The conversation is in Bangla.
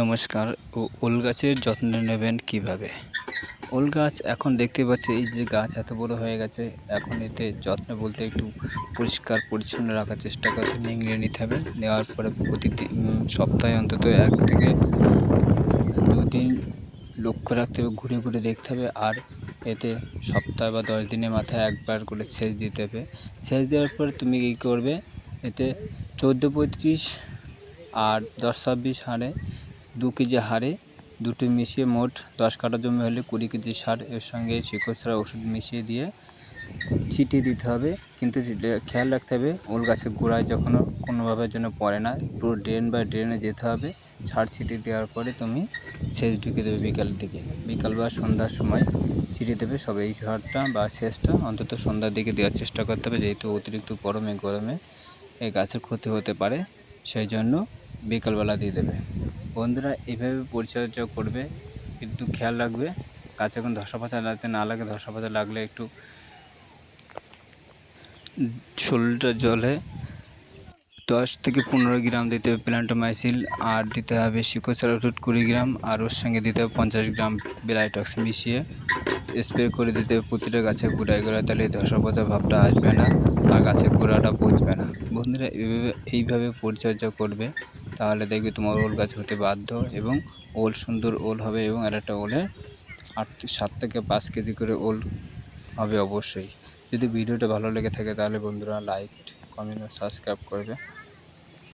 নমস্কার। ওল গাছের যত্ন নেবেন কিভাবে? ওল গাছ এখন দেখতে পাচ্ছি এই যে গাছ এত বড় হয়ে গেছে, এখন এতে যত্ন বলতে একটু পরিষ্কার পরিচ্ছন্ন রাখার চেষ্টা করতে নিংড়ে নিতে হবে। নেওয়ার পরে প্রতিদিন সপ্তাহে অন্তত 1 থেকে 2 দিন লক্ষ্য রাখতে হবে, ঘুরে ঘুরে দেখতে হবে। আর এতে সপ্তাহ বা 10 দিনের মাথায় একবার করে সেচ দিতে হবে। সেচ দেওয়ার পরে তুমি কী করবে, এতে 14-35 আর 10-26 হারে 2 কেজি হারে দুটো মিশিয়ে মোট 10 কাঠা জমি হলে 20 কেজি সার এর সঙ্গে শিকড় ছাড়া ওষুধ মিশিয়ে দিয়ে ছিটিয়ে দিতে হবে। কিন্তু খেয়াল রাখতে হবে ওল গাছের গোড়ায় যখন কোনোভাবে যেন পড়ে না, পুরো ড্রেন বা ড্রেনে যেতে হবে। সার ছিটিয়ে দেওয়ার পরে তুমি সেচ ঢুকিয়ে দেবে বিকালের দিকে, বিকাল বা সন্ধ্যার সময় ছিটিয়ে দেবে। সব এই সারটা বা সেচটা অন্তত সন্ধ্যার দিকে দেওয়ার চেষ্টা করতে হবে, যেহেতু অতিরিক্ত গরমে এই গাছের ক্ষতি হতে পারে, সেই জন্য বিকালবেলা দিয়ে দেবে। বন্ধুরা এইভাবে পরিচর্যা করবে, কিন্তু খেয়াল রাখবে গাছে এখন ধসা পাতা যাতে না লাগে। ধসা পাতা লাগলে একটু 16 লিটার জলে 10 থেকে 15 গ্রাম দিতে হবে প্ল্যান্টোমাইসিন, আর দিতে হবে শিকড় ওষুধ 20 গ্রাম, আর ওর সঙ্গে দিতে হবে 50 গ্রাম ব্লাইটক্স মিশিয়ে স্প্রে করে দিতে হবে প্রতিটা গাছের গোড়ায়। তাহলে ধসা পচা ভাবটা আসবে না আর গাছের গোড়াটা পচবে না। বন্ধুরা এইভাবে পরিচর্যা করবে, তাহলে দেখবে তোমার ওল গাছ হতে বাধ্য এবং ওল সুন্দর ওল হবে, এবং আর একটা ওলে 7 থেকে 5 কেজি করে ওল হবে অবশ্যই। যদি ভিডিওটা ভালো লেগে থাকে তাহলে বন্ধুরা লাইক, কমেন্ট ও সাবস্ক্রাইব করবে।